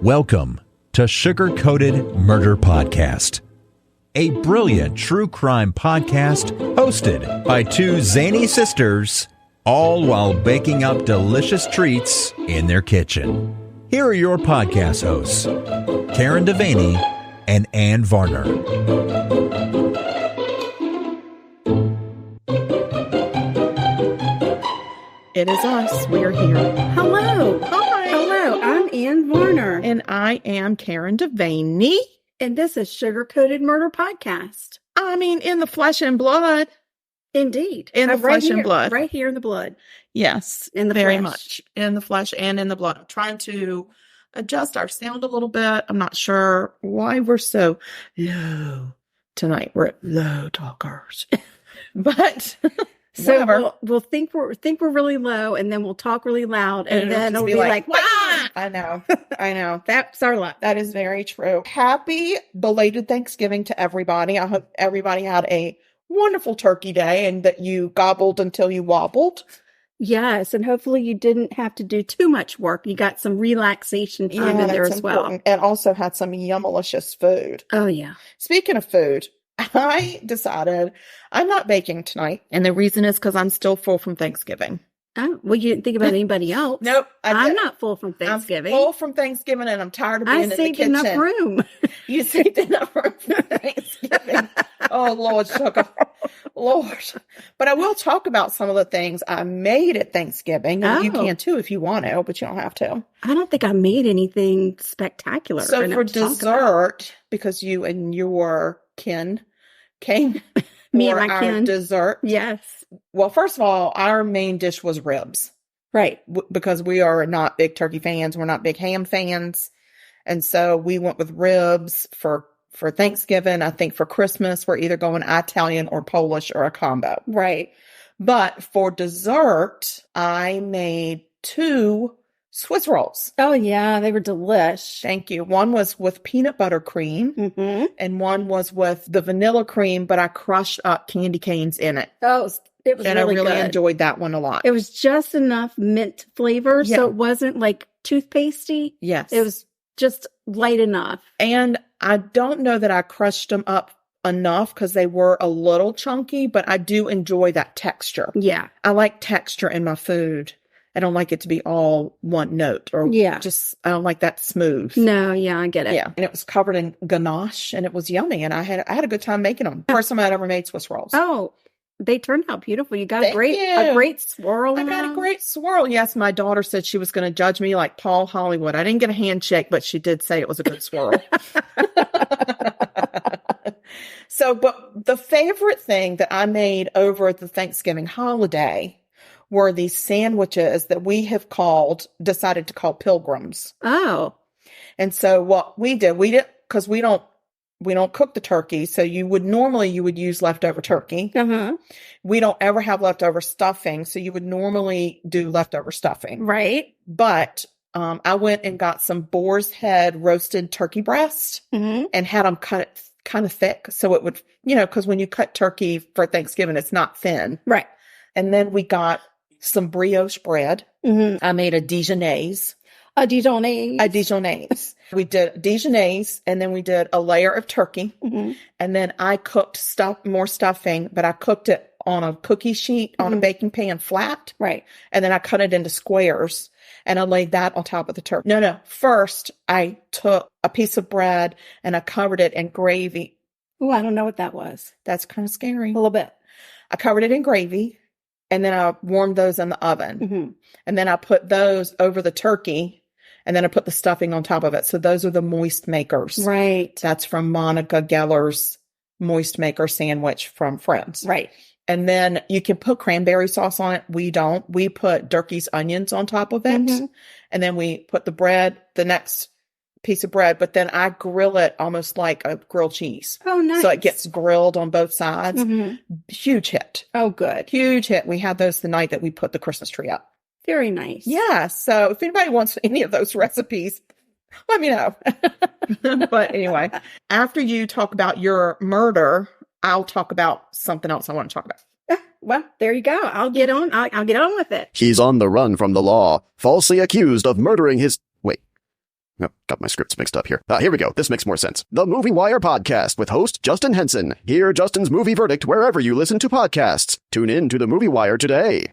Welcome to Sugar Coated Murder Podcast, a brilliant true crime podcast hosted by two zany sisters, all while baking up delicious treats in their kitchen. Here are your podcast hosts, Karen Devaney and Ann Varner. It is us. We are here. Hello. Hi. Hello. I'm Ann Varner. And I am Karen Devaney. And this is Sugar Coated Murder Podcast. I mean, in the flesh and blood. Indeed. In the right flesh and blood. Right here in the blood. Yes. In the very flesh. much. In the flesh and in the blood. I'm trying to adjust our sound a little bit. I'm not sure why we're so low tonight. We're low talkers. But... So we'll think we're really low, and then we'll talk really loud, and then it'll be like, Wah! I know. That's our luck. That is very true. Happy belated Thanksgiving to everybody. I hope everybody had a wonderful turkey day and that you gobbled until you wobbled. Yes, and hopefully you didn't have to do too much work. You got some relaxation time in there as well. And also had some yummalicious food. Oh, yeah. Speaking of food, I decided I'm not baking tonight. And the reason is because I'm still full from Thanksgiving. Oh, well, you didn't think about anybody else. Nope. I'm not full from Thanksgiving. I'm full from Thanksgiving and I'm tired of being in the kitchen. I saved enough room. You saved enough room for Thanksgiving. Oh, Lord, sugar. Lord. But I will talk about some of the things I made at Thanksgiving. And you can too if you want to, but you don't have to. I don't think I made anything spectacular. So for dessert, because you and your kin came me for and my our kin. dessert. Yes. Well, first of all, our main dish was ribs. Right. Because we are not big turkey fans. We're not big ham fans. And so we went with ribs for Thanksgiving. I think for Christmas, we're either going Italian or Polish or a combo. Right. But for dessert, I made 2 Swiss rolls. Oh, yeah. They were delish. Thank you. One was with peanut butter cream and one was with the vanilla cream, but I crushed up candy canes in it. Oh, it was and really good. I really enjoyed that one a lot. It was just enough mint flavor, so it wasn't like toothpastey. Yes. It was just light enough. And I don't know that I crushed them up enough because they were a little chunky, but I do enjoy that texture. Yeah. I like texture in my food. I don't like it to be all one note or just, I don't like that smooth. No, yeah, I get it. Yeah. And it was covered in ganache and it was yummy. And I had a good time making them. First time I'd ever made Swiss rolls. Oh, they turned out beautiful. You got a great swirl. I got a great swirl. Yes. My daughter said she was going to judge me like Paul Hollywood. I didn't get a handshake, but she did say it was a good swirl. So, but the favorite thing that I made over the Thanksgiving holiday were these sandwiches that we have decided to call Pilgrims. Oh. And so what we did, because we don't cook the turkey. So you would use leftover turkey. We don't ever have leftover stuffing. So you would normally do leftover stuffing. Right. But I went and got some boar's head roasted turkey breast and had them cut kind of thick. So it would, because when you cut turkey for Thanksgiving, it's not thin. Right. And then we got some brioche bread. I made a Dijonnaise. A Dijonnaise. We did Dijonnaise, and then we did a layer of turkey. And then I cooked more stuffing, but I cooked it on a cookie sheet on a baking pan flat. Right. And then I cut it into squares, and I laid that on top of the turkey. No. First, I took a piece of bread, and I covered it in gravy. Oh, I don't know what that was. That's kind of scary. A little bit. I covered it in gravy. And then I warmed those in the oven. And then I put those over the turkey. And then I put the stuffing on top of it. So those are the moist makers. Right. That's from Monica Geller's moist maker sandwich from Friends. Right. And then you can put cranberry sauce on it. We don't. We put Durkee's onions on top of it. And then we put the next piece of bread, but then I grill it almost like a grilled cheese. Oh, nice. So it gets grilled on both sides. Huge hit. Oh, good. Huge hit. We had those the night that we put the Christmas tree up. Very nice. Yeah. So if anybody wants any of those recipes, let me know. But anyway, after you talk about your murder, I'll talk about something else I want to talk about. Well, there you go. I'll get on with it. He's on the run from the law, falsely accused of murdering his... Wait. Oh, got my scripts mixed up here. Here we go. This makes more sense. The Movie Wire Podcast with host Justin Henson. Hear Justin's movie verdict wherever you listen to podcasts. Tune in to The Movie Wire today.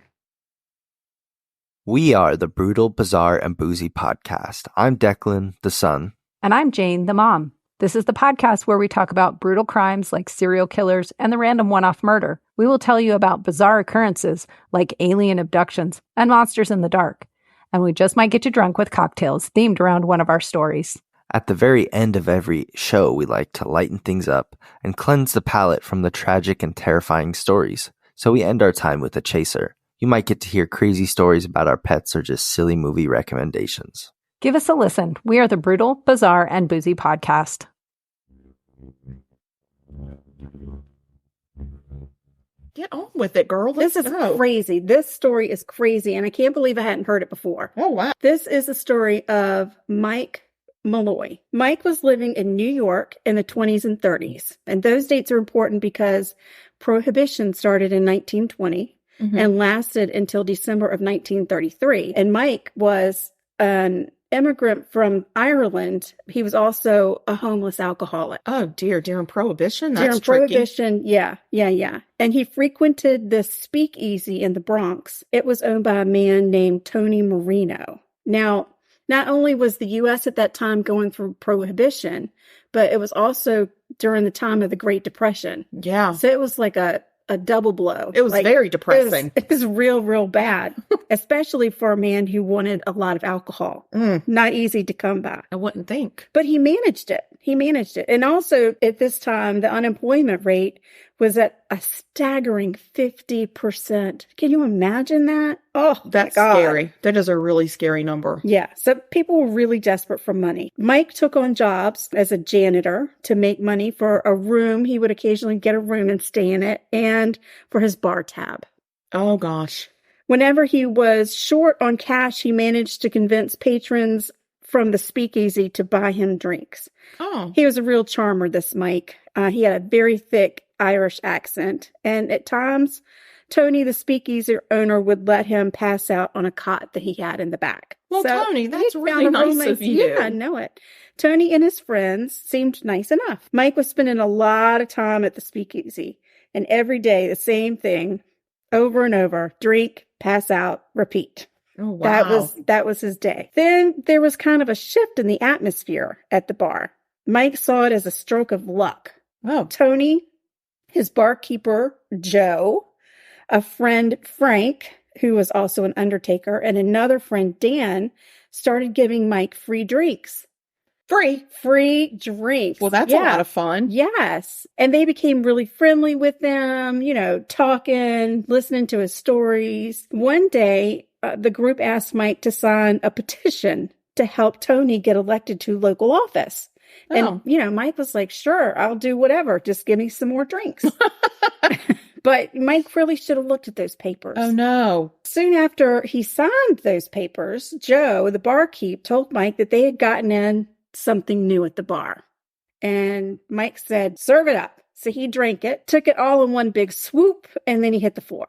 We are the Brutal, Bizarre, and Boozy Podcast. I'm Declan, the son. And I'm Jane, the mom. This is the podcast where we talk about brutal crimes like serial killers and the random one-off murder. We will tell you about bizarre occurrences like alien abductions and monsters in the dark. And we just might get you drunk with cocktails themed around one of our stories. At the very end of every show, we like to lighten things up and cleanse the palate from the tragic and terrifying stories. So we end our time with a chaser. You might get to hear crazy stories about our pets or just silly movie recommendations. Give us a listen. We are the Brutal, Bizarre, and Boozy Podcast. Get on with it, girl. This is crazy. This story is crazy, and I can't believe I hadn't heard it before. Oh, wow. This is the story of Mike Malloy. Mike was living in New York in the 20s and 30s. And those dates are important because Prohibition started in 1920 and lasted until December of 1933. And Mike was an immigrant from Ireland. He was also a homeless alcoholic. Oh, dear. During Prohibition? That's During tricky. Prohibition, yeah. And he frequented this speakeasy in the Bronx. It was owned by a man named Tony Marino. Now, not only was the U.S. at that time going through Prohibition, but it was also during the time of the Great Depression. Yeah. So it was like a double blow. It was very depressing. It was real bad, especially for a man who wanted a lot of alcohol. Not easy to come by. I wouldn't think. But he managed it. And also at this time, the unemployment rate was at a staggering 50%. Can you imagine that? Oh, that's scary. That is a really scary number. Yeah. So people were really desperate for money. Mike took on jobs as a janitor to make money for a room. He would occasionally get a room and stay in it, and for his bar tab. Oh, gosh. Whenever he was short on cash, he managed to convince patrons from the speakeasy to buy him drinks. Oh. He was a real charmer, this Mike. He had a very thick Irish accent. And at times, Tony, the speakeasy owner, would let him pass out on a cot that he had in the back. Well, so Tony, that's really nice of you. Yeah, I know it. Tony and his friends seemed nice enough. Mike was spending a lot of time at the speakeasy. And every day, the same thing, over and over. Drink, pass out, repeat. Oh, wow. That was his day. Then there was kind of a shift in the atmosphere at the bar. Mike saw it as a stroke of luck. Oh. Tony, his barkeeper, Joe, a friend, Frank, who was also an undertaker, and another friend, Dan, started giving Mike free drinks. Free drinks. Well, that's a lot of fun. Yes. And they became really friendly with them, talking, listening to his stories. One day, the group asked Mike to sign a petition to help Tony get elected to local office. Oh. And, Mike was like, sure, I'll do whatever. Just give me some more drinks. But Mike really should have looked at those papers. Oh, no. Soon after he signed those papers, Joe, the barkeep, told Mike that they had gotten in something new at the bar. And Mike said, serve it up. So he drank it, took it all in one big swoop, and then he hit the floor.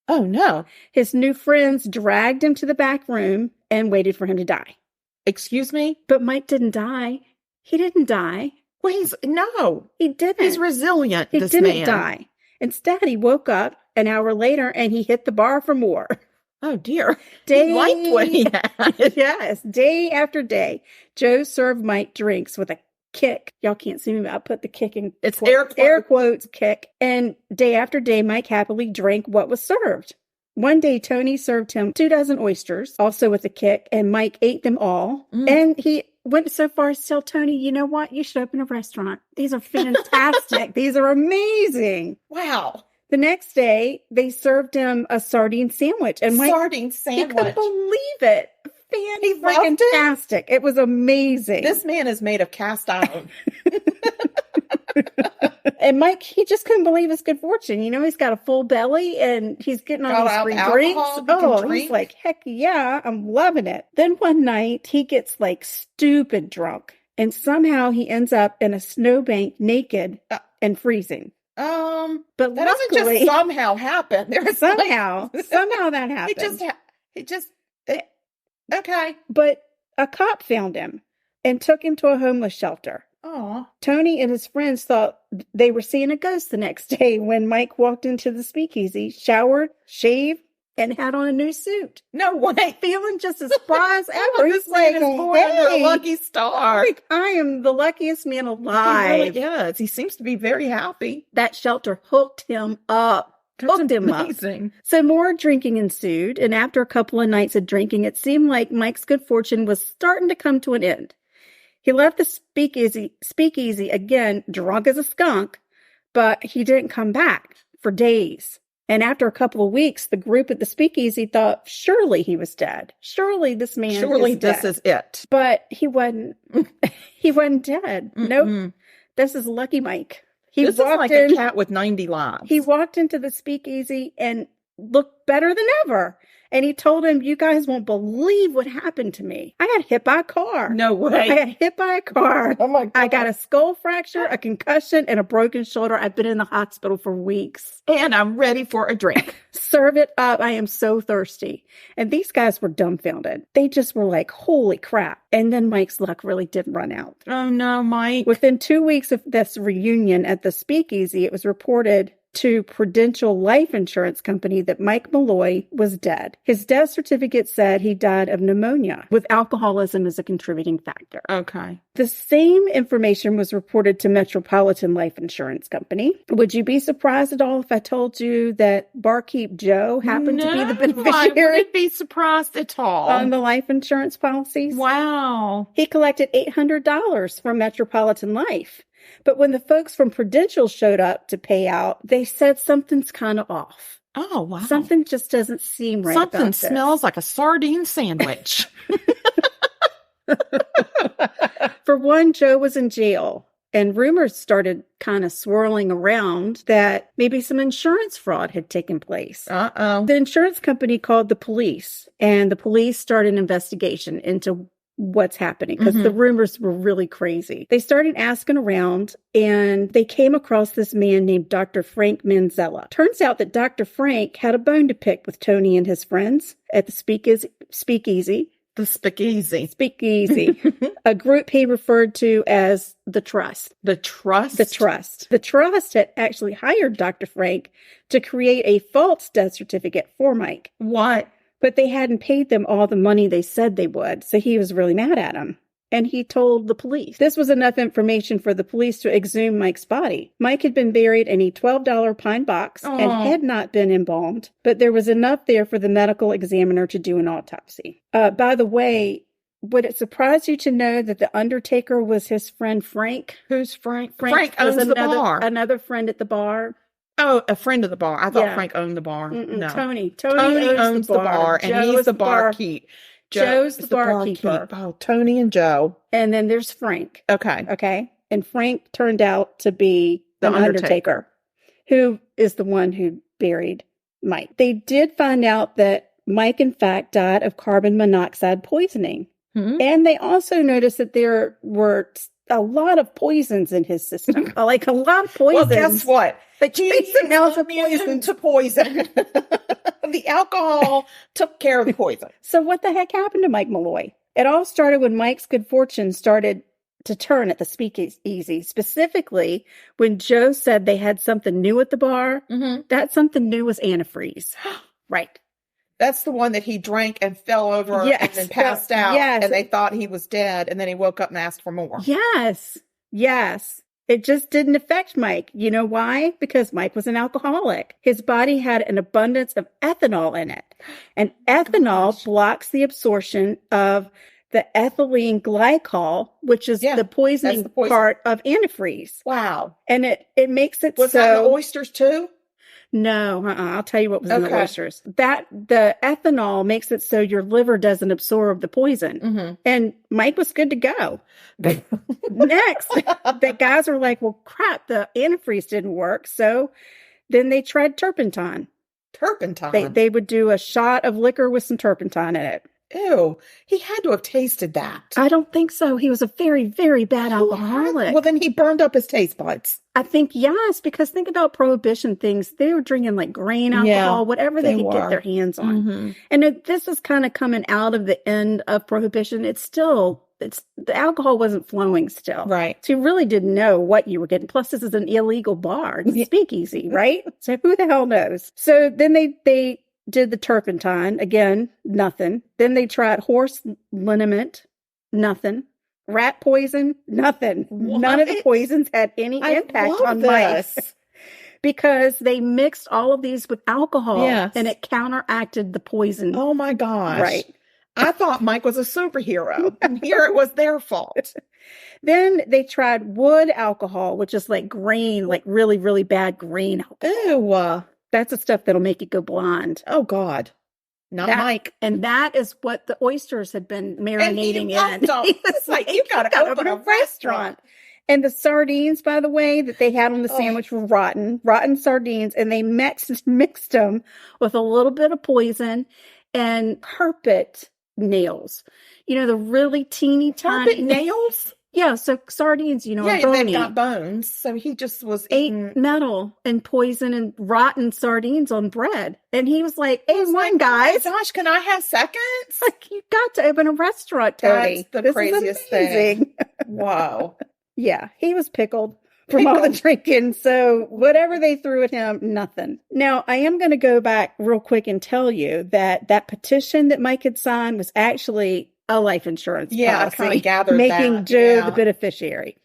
Oh, no. His new friends dragged him to the back room and waited for him to die. Excuse me? But Mike didn't die. He didn't die. Well, no. He didn't. He's resilient, He this didn't man. die. Instead, he woke up an hour later and he hit the bar for more. Oh, dear. He liked what he had. Yes. Day after day, Joe served Mike drinks with a kick. Y'all can't see me, but I put the kick in It's air quotes kick. And day after day, Mike happily drank what was served. One day, Tony served him 24 oysters, also with a kick, and Mike ate them all. And he went so far as to tell Tony, you know what? You should open a restaurant. These are fantastic. These are amazing. Wow. The next day, they served him a sardine sandwich. And Mike, sardine sandwich. He couldn't believe it. Fantastic. It was amazing. This man is made of cast iron. And Mike, he just couldn't believe his good fortune. He's got a full belly and he's getting all these free drinks. He's like, heck yeah, I'm loving it. Then one night he gets like stupid drunk and somehow he ends up in a snowbank naked and freezing. But that doesn't luckily, just somehow happen. There's somehow that happened. Okay. But a cop found him and took him to a homeless shelter. Oh. Tony and his friends thought they were seeing a ghost the next day when Mike walked into the speakeasy, showered, shaved, and had on a new suit. No way. Feeling just as spry as ever. He's like, hey, lucky star. Like, I am the luckiest man alive. He really is. He seems to be very happy. That shelter hooked him up. Hooked him up. So more drinking ensued, and after a couple of nights of drinking, it seemed like Mike's good fortune was starting to come to an end. He left the speakeasy again, drunk as a skunk, but he didn't come back for days. And after a couple of weeks, the group at the speakeasy thought, surely he was dead. Surely this man is dead. This is it. But he wasn't. He wasn't dead. Nope. This is Lucky Mike. This is like a cat with 90 lives. He walked into the speakeasy and looked better than ever. And he told him, you guys won't believe what happened to me. I got hit by a car. No way. I got hit by a car. Oh my God. I got a skull fracture, a concussion, and a broken shoulder. I've been in the hospital for weeks. And I'm ready for a drink. Serve it up. I am so thirsty. And these guys were dumbfounded. They just were like, holy crap. And then Mike's luck really did run out. Oh no, Mike. Within 2 weeks of this reunion at the speakeasy, it was reported to Prudential Life Insurance Company that Mike Malloy was dead. His death certificate said he died of pneumonia, with alcoholism as a contributing factor. Okay. The same information was reported to Metropolitan Life Insurance Company. Would you be surprised at all if I told you that barkeep Joe happened to be the beneficiary? I wouldn't be surprised at all. On the life insurance policies? Wow. He collected $800 from Metropolitan Life. But when the folks from Prudential showed up to pay out, they said something's kind of off. Oh, wow. Something just doesn't seem right. Something smells like a sardine sandwich. For one, Joe was in jail, and rumors started kind of swirling around that maybe some insurance fraud had taken place. Uh-oh. The insurance company called the police, and the police started an investigation into what's happening because the rumors were really crazy. They started asking around and they came across this man named Dr. Frank Manzella. Turns out that Dr. Frank had a bone to pick with Tony and his friends at the speakeasy. The speakeasy. Speakeasy. A group he referred to as the Trust. The Trust? The Trust. The Trust had actually hired Dr. Frank to create a false death certificate for Mike. What? But they hadn't paid them all the money they said they would, so he was really mad at them. And he told the police. This was enough information for the police to exhume Mike's body. Mike had been buried in a $12 pine box and had not been embalmed, but there was enough there for the medical examiner to do an autopsy. By the way, would it surprise you to know that the undertaker was his friend Frank? Who's Frank? Frank owns the bar. Another friend at the bar. Oh, a friend of the bar. I thought Frank owned the bar. No. Tony owns the bar, and he's the barkeep. Joe's the barkeeper. Oh, Tony and Joe. And then there's Frank. Okay. And Frank turned out to be the undertaker, who is the one who buried Mike. They did find out that Mike, in fact, died of carbon monoxide poisoning. And they also noticed that there were a lot of poisons in his system. Like a lot of poisons. Well, guess what? He's immune to poison. The alcohol took care of the poison. So what the heck happened to Mike Malloy? It all started when Mike's good fortune started to turn at the speakeasy, specifically when Joe said they had something new at the bar. That something new was antifreeze. Right. That's the one that he drank and fell over and then passed out. And they thought he was dead. And then he woke up and asked for more. Yes. It just didn't affect Mike. You know why? Because Mike was an alcoholic. His body had an abundance of ethanol in it. And ethanol blocks the absorption of the ethylene glycol, which is the poisoning part of antifreeze. Wow. And it makes it Was that in the oysters too? No, I'll tell you what was in the oysters. The ethanol makes it so your liver doesn't absorb the poison. And Mike was good to go. Next, the guys were like, well, crap, the antifreeze didn't work. So then they tried turpentine. Turpentine? They would do a shot of liquor with some turpentine in it. Ew. He had to have tasted that. I don't think so. He was a very, very bad alcoholic. Well, then he burned up his taste buds. I think, yes, because think about Prohibition things. They were drinking like grain alcohol, whatever they could get their hands on. Mm-hmm. And this is kind of coming out of the end of Prohibition. The alcohol wasn't flowing still. Right. So you really didn't know what you were getting. Plus, this is an illegal bar. It's a speakeasy, right? So who the hell knows? So then they did the turpentine. Again, nothing. Then they tried horse liniment. Nothing. Rat poison. Nothing. What? None of the poisons had any impact on mice. Because they mixed all of these with alcohol. Yes. And it counteracted the poison. Oh my gosh. Right. I thought Mike was a superhero. And here it was their fault. Then they tried wood alcohol, which is like grain, like really, really bad grain alcohol. Ew. That's the stuff that'll make you go blind. Oh, God. Not Mike. And that is what the oysters had been marinating in. It's like, you got to open a restaurant. And the sardines, by the way, that they had on the sandwich were rotten sardines. And they mixed them with a little bit of poison and carpet nails. You know, the really teeny tiny carpet nails? Yeah, so sardines, are they've bony. got bones. So he just was eating metal and poison and rotten sardines on bread. And he was like, hey, guys. Gosh, can I have seconds? Like, you got to open a restaurant, Tony. That's the craziest thing. Wow. Yeah, he was pickled from all the drinking. So whatever they threw at him, nothing. Now, I am going to go back real quick and tell you that petition that Mike had signed was actually a life insurance policy. I kind of gathered making Joe the beneficiary.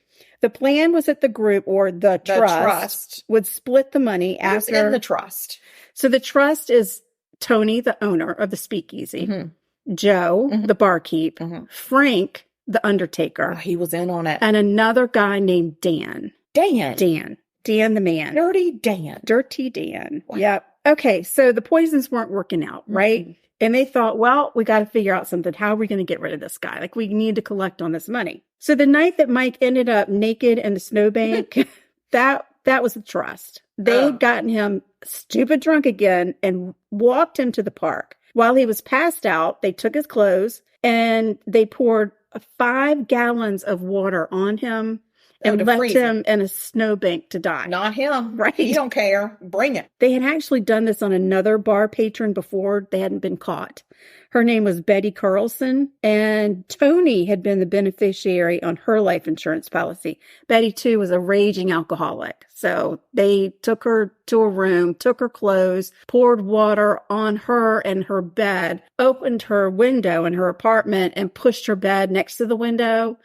The plan was that the group or the trust would split the money after. Who's in the trust? So the trust is Tony, the owner of the speakeasy, Joe, the barkeep, Frank, the undertaker. Oh, he was in on it. And another guy named Dan. Dan the man. Dirty Dan. Wow. Yep. Okay, so the poisons weren't working out, right? Mm-hmm. And they thought, well, we got to figure out something. How are we going to get rid of this guy? Like, we need to collect on this money. So the night that Mike ended up naked in the snowbank, that was the trust. They had gotten him stupid drunk again and walked him to the park. While he was passed out, they took his clothes and they poured 5 gallons of water on him and left him in a snowbank to die. Not him. Right. He don't care. Bring it. They had actually done this on another bar patron before. They hadn't been caught. Her name was Betty Carlson, and Tony had been the beneficiary on her life insurance policy. Betty, too, was a raging alcoholic. So they took her to a room, took her clothes, poured water on her and her bed, opened her window in her apartment, and pushed her bed next to the window.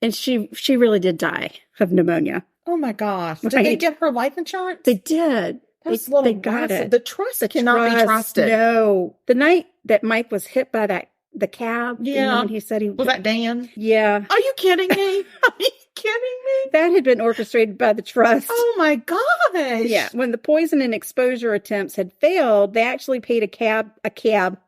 And she really did die of pneumonia. Oh, my gosh. Right. Did they get her life insurance? They did. They got it. The trust cannot be trusted. No. The night that Mike was hit by the cab. Yeah. And he said he was that Dan? Yeah. Are you kidding me? Are you kidding me? That had been orchestrated by the trust. Oh my gosh. Yeah. When the poison and exposure attempts had failed, they actually paid a cab.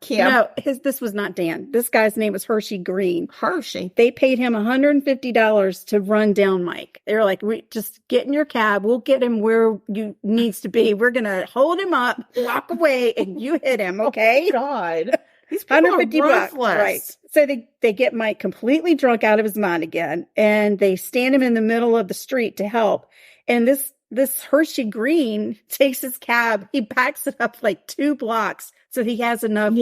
No, this was not Dan. This guy's name was Hershey Green. Hershey. They paid him $150 to run down Mike. They were like, just get in your cab. We'll get him where you needs to be. We're going to hold him up, walk away, and you hit him. Okay. Oh, God. These $150, right? So they get Mike completely drunk out of his mind again, and they stand him in the middle of the street to help. And this Hershey Green takes his cab, he backs it up like 2 blocks so he has enough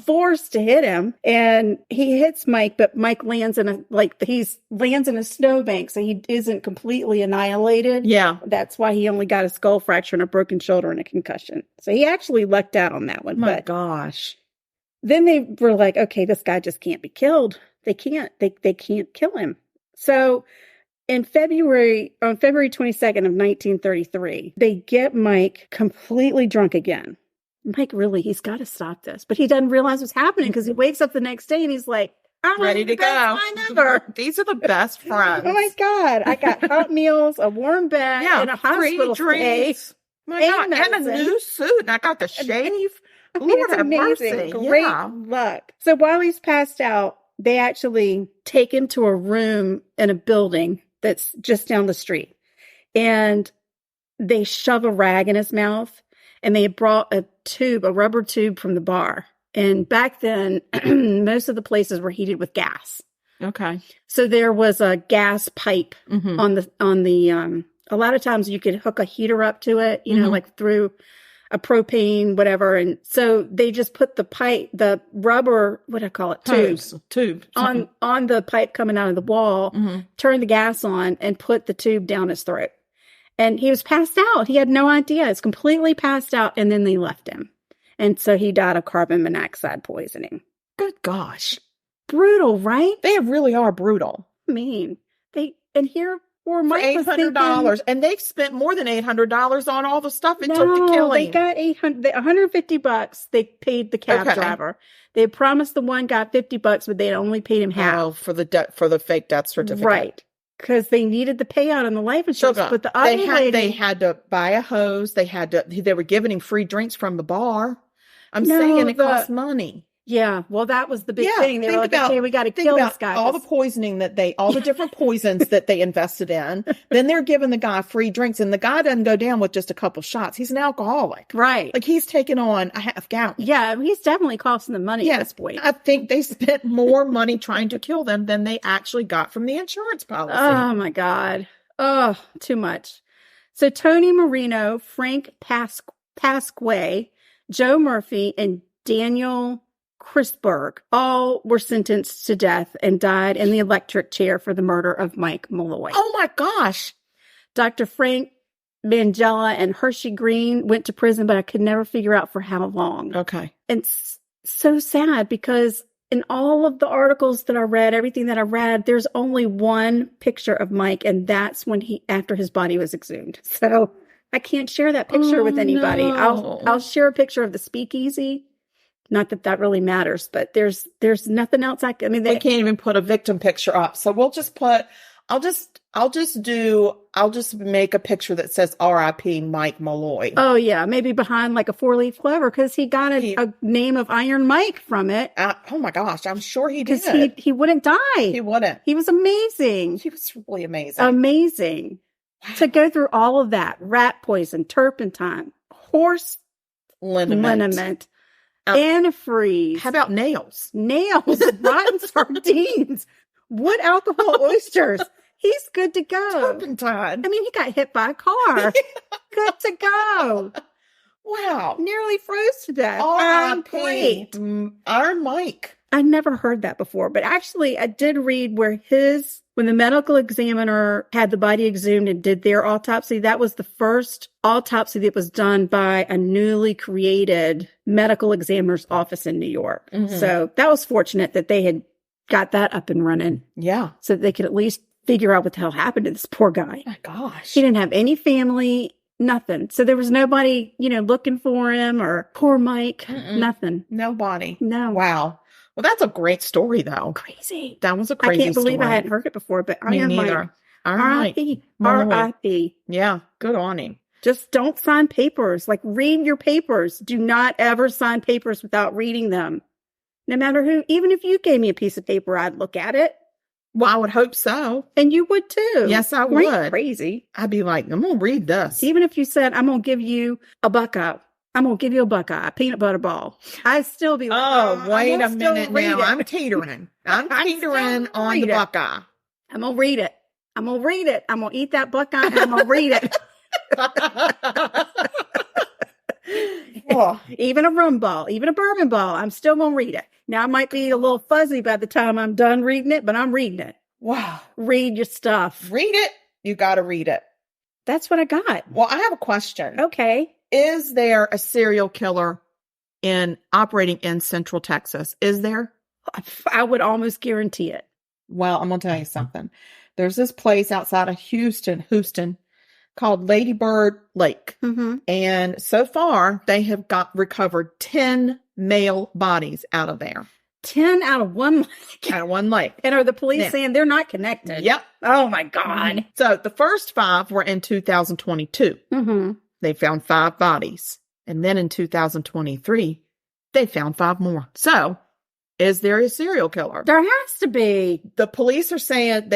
force to hit him, and he hits Mike, but Mike lands in a snowbank, so he isn't completely annihilated. Yeah, that's why he only got a skull fracture and a broken shoulder and a concussion. So he actually lucked out on that one. My gosh. Then they were like, okay, this guy just can't be killed. They can't kill him. So on February 22nd of 1933, they get Mike completely drunk again. Mike, really, he's got to stop this. But he doesn't realize what's happening because he wakes up the next day and he's like, I'm ready to go. These are the best friends. Oh my God. I got hot meals, a warm bed, and a hospital stay. My God, and a new suit. And I got the shave. Lord have mercy. Great luck. So while he's passed out, they actually take him to a room in a building that's just down the street. And they shove a rag in his mouth. And they brought a rubber tube from the bar. And back then, most of the places were heated with gas. Okay. So there was a gas pipe Mm-hmm. on the a lot of times you could hook a heater up to it, you know, like through a propane, whatever. And so they just put the pipe, the rubber, what do I call it? Tube. On the pipe coming out of the wall, turn the gas on and put the tube down his throat. And he was passed out. He had no idea. It's completely passed out. And then they left him. And so he died of carbon monoxide poisoning. Good gosh. Brutal, right? They really are brutal. I mean, and here poor Mike was $800. And they've spent more than $800 on all the stuff it took to kill him. They got $150. They paid the cab driver. They promised the one got $50, but they only paid him half. Oh, for the fake death certificate. Right. Because they needed the payout on the life insurance. But the other lady, they had to buy a hose. They were giving him free drinks from the bar. I'm saying it costs money. Yeah, well, that was the big thing. They were like, okay, we got to kill this guy. All the poisoning all the different poisons that they invested in. Then they're giving the guy free drinks, and the guy doesn't go down with just a couple shots. He's an alcoholic. Right. Like, he's taking on a half gallon. Yeah, he's definitely costing them money at this point. I think they spent more money trying to kill them than they actually got from the insurance policy. Oh, my God. Oh, too much. So Tony Marino, Frank Pasquay, Joe Murphy, and Daniel Christberg all were sentenced to death and died in the electric chair for the murder of Mike Malloy. Oh my gosh. Dr. Frank Mangella and Hershey Green went to prison, but I could never figure out for how long. Okay. And it's so sad because in all of the articles that I read, everything that I read, there's only one picture of Mike, and that's when after his body was exhumed. So I can't share that picture with anybody. No. I'll share a picture of the speakeasy. Not that really matters, but there's nothing else. They can't even put a victim picture up. So we'll just I'll just make a picture that says R.I.P. Mike Malloy. Oh yeah. Maybe behind like a 4-leaf clover, because he got a name of Iron Mike from it. Oh my gosh. I'm sure he did. Because he wouldn't die. He wouldn't. He was amazing. He was really amazing. Amazing. Wow. To go through all of that, rat poison, turpentine, horse liniment. Antifreeze. How about nails? Rotten sardines, wood alcohol oysters. He's good to go. Turpentine. I mean, he got hit by a car. Good to go. Wow. Nearly froze to death. R.I.P. Iron Mike. I never heard that before, but actually I did read where when the medical examiner had the body exhumed and did their autopsy, that was the first autopsy that was done by a newly created medical examiner's office in New York. Mm-hmm. So that was fortunate that they had got that up and running. Yeah. So they could at least figure out what the hell happened to this poor guy. Oh my gosh. He didn't have any family, nothing. So there was nobody, looking for him, or poor Mike. Mm-mm. Nothing. Nobody. No. Wow. Well, that's a great story, though. Crazy. That was a crazy story. I can't believe I hadn't heard it before, but Me neither. R.I.P. R.I.P. Yeah, good on him. Just don't sign papers. Like, read your papers. Do not ever sign papers without reading them. No matter who, even if you gave me a piece of paper, I'd look at it. Well, I would hope so. And you would too. Yes, I would. Crazy. I'd be like, I'm going to read this. Even if you said, I'm going to give you a Buckeye. I'm going to give you a Buckeye, a peanut butter ball. I'd still be like, oh, wait a minute now. I'm teetering. I'm teetering on the Buckeye. I'm going to read it. I'm going to read it. I'm going to eat that Buckeye and I'm going to read it. Even a rum ball, even a bourbon ball, I'm still going to read it. Now, I might be a little fuzzy by the time I'm done reading it, but I'm reading it. Wow. Read your stuff. Read it. You got to read it. That's what I got. Well, I have a question. Okay. Is there a serial killer operating in Central Texas? Is there? I would almost guarantee it. Well, I'm going to tell you something. There's this place outside of Houston, called Lady Bird Lake. Mm-hmm. And so far, they have recovered 10 male bodies out of there. 10 out of one lake? Out of one lake. And are the police saying they're not connected? Yep. Oh, my God. Mm-hmm. So the first 5 were in 2022. Mm-hmm. They found 5 bodies. And then in 2023, they found 5 more. So, is there a serial killer? There has to be. The police are saying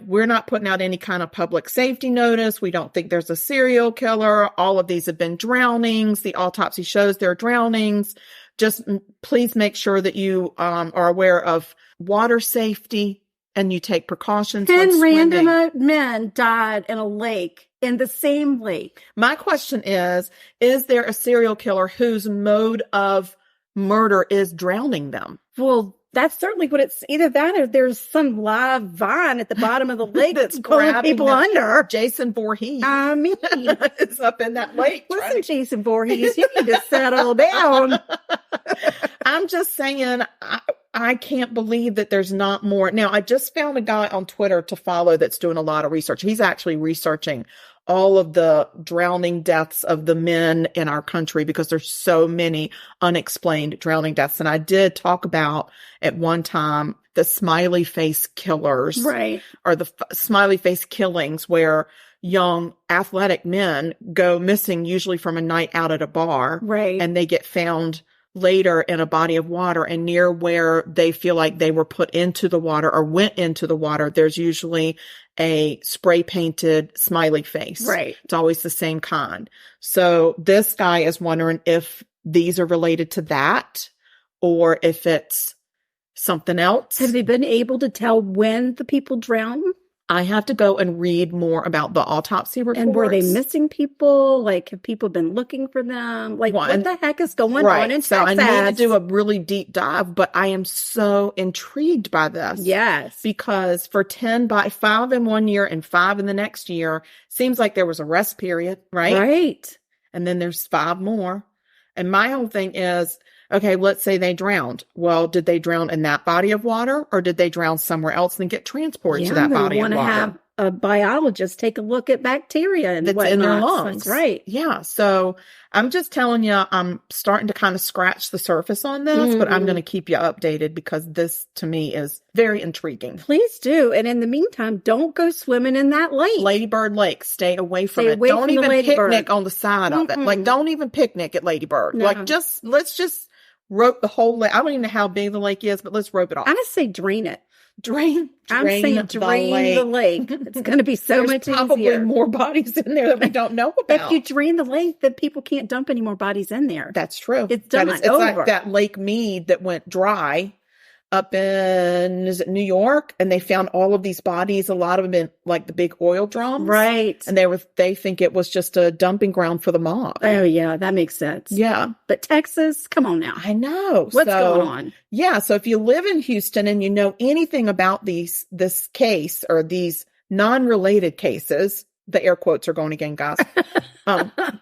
we're not putting out any kind of public safety notice. We don't think there's a serial killer. All of these have been drownings. The autopsy shows they're drownings. just please make sure that you are aware of water safety and you take precautions. 10 when swimming. random men died in a lake, in the same lake. My question is there a serial killer whose mode of murder is drowning them? Well, that's certainly what it's either that or there's some live vine at the bottom of the lake that's pulling people under. Jason Voorhees. I mean, it's up in that lake. Listen, Jason Voorhees, you need to settle down. I'm just saying, I can't believe that there's not more. Now, I just found a guy on Twitter to follow that's doing a lot of research. He's actually researching all of the drowning deaths of the men in our country because there's so many unexplained drowning deaths. And I did talk about at one time the smiley face killers, right? Or the smiley face killings where young athletic men go missing, usually from a night out at a bar, right? And they get found later in a body of water, and near where they feel like they were put into the water or went into the water, there's usually a spray painted smiley face. Right. It's always the same kind. So this guy is wondering if these are related to that or if it's something else. Have they been able to tell when the people drowned? I have to go and read more about the autopsy reports. And were they missing people? Like, have people been looking for them? Like, what the heck is going on in Texas? So I need to do a really deep dive, but I am so intrigued by this. Yes. Because for 5 in 1 year and 5 in the next year, seems like there was a rest period, right? Right. And then there's 5 more. And my whole thing is, okay, let's say they drowned. Well, did they drown in that body of water or did they drown somewhere else and get transported to that body of water? They want to have a biologist take a look at bacteria and that's in their lungs. Right. Yeah. So I'm just telling you, I'm starting to kind of scratch the surface on this, but I'm going to keep you updated because this to me is very intriguing. Please do. And in the meantime, don't go swimming in that lake. Ladybird Lake. Stay away from it. Don't even picnic on the side of it. Like, don't even picnic at Ladybird. No. Like, let's just rope the whole lake. I don't even know how big the lake is, but let's rope it off. I just say drain it. Drain the lake. It's going to be so much easier. There's probably more bodies in there that we don't know about. If you drain the lake, then people can't dump any more bodies in there. That's true. It's done. It's like that Lake Mead that went dry up in, is it New York? And they found all of these bodies, a lot of them in like the big oil drums. Right. And they think it was just a dumping ground for the mob. Oh yeah, that makes sense. Yeah. But Texas, come on now. I know. What's going on? Yeah. So if you live in Houston and you know anything about this case or these non-related cases, the air quotes are going again, guys.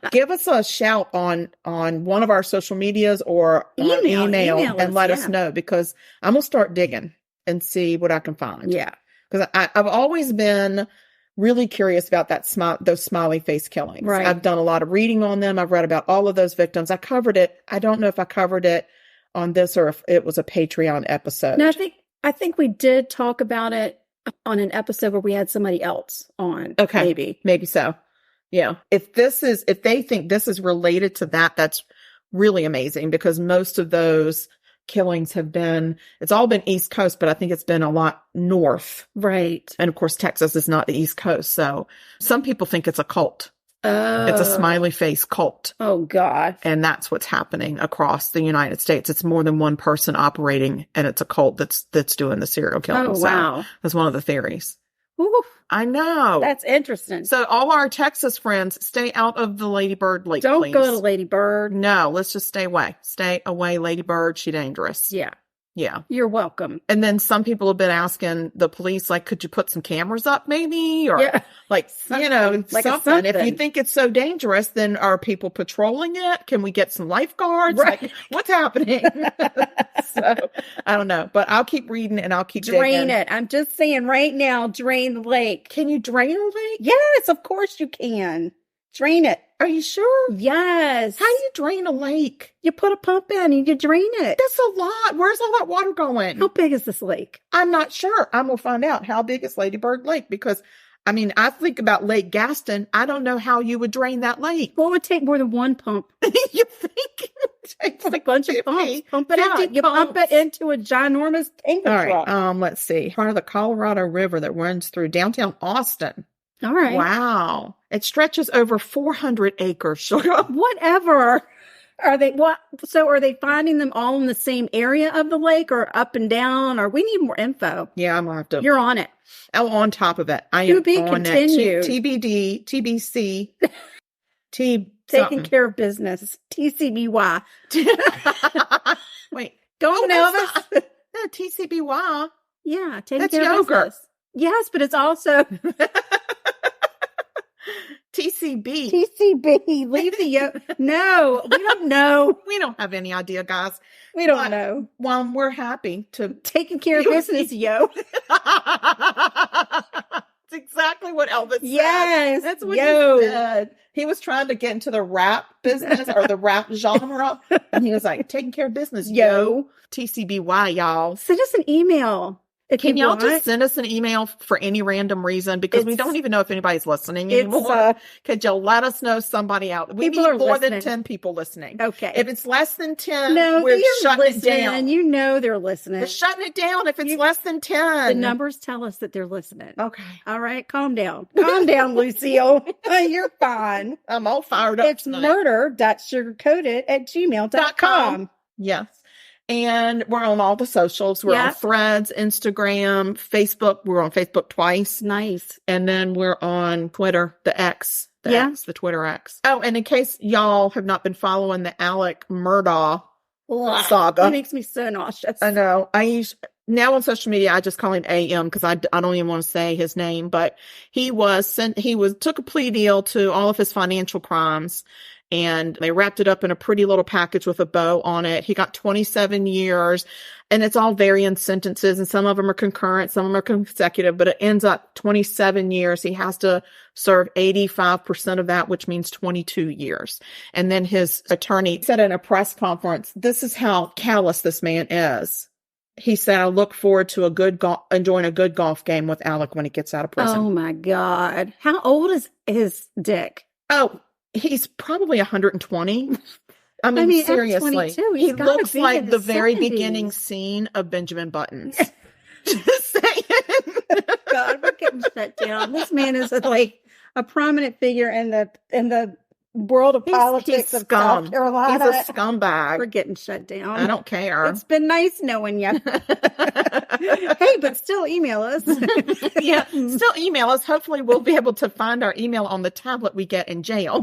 Give us a shout on one of our social medias or email and let us know, because I'm going to start digging and see what I can find. Yeah. Because I've always been really curious about those smiley face killings. Right. I've done a lot of reading on them. I've read about all of those victims. I covered it. I don't know if I covered it on this or if it was a Patreon episode. No, I think we did talk about it on an episode where we had somebody else on. Okay. Maybe so. Yeah. If they think this is related to that, that's really amazing, because most of those killings it's all been East Coast, but I think it's been a lot north. Right. And of course, Texas is not the East Coast. So some people think it's a cult. Oh. It's a smiley face cult. Oh, God. And that's what's happening across the United States. It's more than one person operating, and it's a cult that's doing the serial killing. Oh, wow. So that's one of the theories. Oof. I know. That's interesting. So all our Texas friends, stay out of the Ladybird Lake, Don't please. go to Ladybird. No, let's just stay away. Stay away, Ladybird. She's dangerous. Yeah. Yeah. You're welcome. And then some people have been asking the police, like, could you put some cameras up maybe? Or like, something. Something. If you think it's so dangerous, then are people patrolling it? Can we get some lifeguards? Right. Like, what's happening? So I don't know, but I'll keep reading and I'll keep drain digging. it. I'm just saying right now, drain the lake. Can you drain a lake? Yes, of course you can. Drain it. Are you sure? Yes. How do you drain a lake? You put a pump in and you drain it. That's a lot. Where's all that water going? How big is this lake? I'm not sure. I'm going to find out how big is Ladybird Lake, because I mean, I think about Lake Gaston. I don't know how you would drain that lake. Well, it would take more than one pump. You think? It takes a bunch of pumps. Pump it out. You pump it into a ginormous tanker truck. All right. Let's see. Part of the Colorado River that runs through downtown Austin. All right. Wow. It stretches over 400 acres. Whatever. Are they what? So are they finding them all in the same area of the lake, or up and down? Or we need more info. Yeah, I'm gonna have to. You're on it. I'm on top of it. I To am be on continued. it. TBD, TBC, Taking something. care of business. TCBY. Wait, Go on, Elvis. no, TCBY. Yeah, taking That's care of yogurt. business. Yes, but it's also TCB. TCB. Leave the No, we don't know. We don't have any idea, guys. We don't But, know. Well, we're happy to. Taking care of business, yo. It's exactly what Elvis said. Yes, That's what yo. he said. He was trying to get into the rap business or the rap genre. And he was like, taking care of business, yo. TCBY, y'all. Send us an email. If Can you y'all want. just send us an email for any random reason? Because we It's- don't even know if anybody's listening It's anymore. Could you let us know somebody out? We People need are more than listening. 10 people listening. Okay. If it's less than 10, No, we're they're shutting it listening. down. You know they're listening. We're shutting it down if it's You- less than 10. The numbers tell us that they're listening. Okay. All right, calm down. Calm down, Lucille. You're fine. I'm all fired up It's tonight. murder.sugarcoated@gmail.com. Yes. And we're on all the socials. We're Yeah. on Threads, Instagram, Facebook. We're on Facebook twice. Nice. And then we're on Twitter, the X, Yeah. the Twitter X. Oh, and in case y'all have not been following the Alec Murdaugh saga. It makes me so nauseous. I know. Now on social media, I just call him AM because I don't even want to say his name, but he took a plea deal to all of his financial crimes, and they wrapped it up in a pretty little package with a bow on it. He got 27 years, and it's all varying sentences, and some of them are concurrent, some of them are consecutive, but it ends up 27 years. He has to serve 85% of that, which means 22 years. And then his attorney said in a press conference, this is how callous this man is. He said, I look forward to enjoying a good golf game with Alec when he gets out of prison. Oh my God. How old is his dick? Oh, he's probably 120. I mean at seriously. 22, He he's gotta looks be in like the his very 70s. beginning scene of Benjamin Buttons. Just saying. God, we're getting shut down. This man is like a prominent figure in the world of politics of scum. South Carolina. He's a scumbag. We're getting shut down. I don't care. It's been nice knowing you. Hey, but still email us. Yeah, still email us. Hopefully we'll be able to find our email on the tablet we get in jail.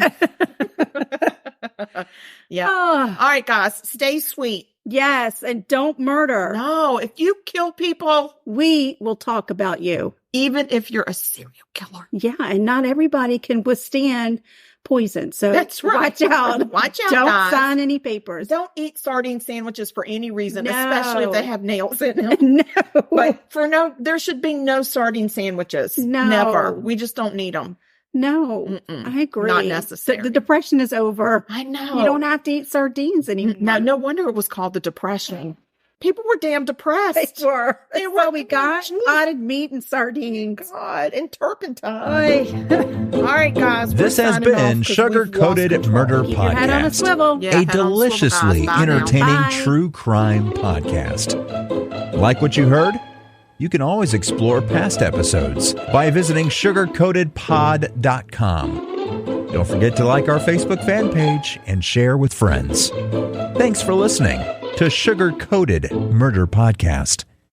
Yeah. Oh, All right, guys, stay sweet. yes, and don't murder. No, if you kill people, We will talk about you. even if you're a serial killer. Yeah, and not everybody can withstand poison. So That's right. watch out. Watch out, Don't guys. sign any papers. Don't eat sardine sandwiches for any reason, No. especially if they have nails in them. No. But there should be no sardine sandwiches. No. Never. We just don't need them. No, Mm-mm. I agree. Not necessary. The depression is over. I know. You don't have to eat sardines anymore. No wonder it was called the Depression. People were damn They depressed. were. They That's were- what we got. Potted meat and sardines. God, and turpentine. Oy. All right, guys. This we're has signing off been 'cause Sugar we've lost Coated control. Murder Keep your head on a Podcast. swivel. Yeah, A head on swivel, deliciously guys. Bye now. entertaining Bye. true crime podcast. Like what you heard? You can always explore past episodes by visiting sugarcoatedpod.com. Don't forget to like our Facebook fan page and share with friends. Thanks for listening to Sugar Coated Murder Podcast.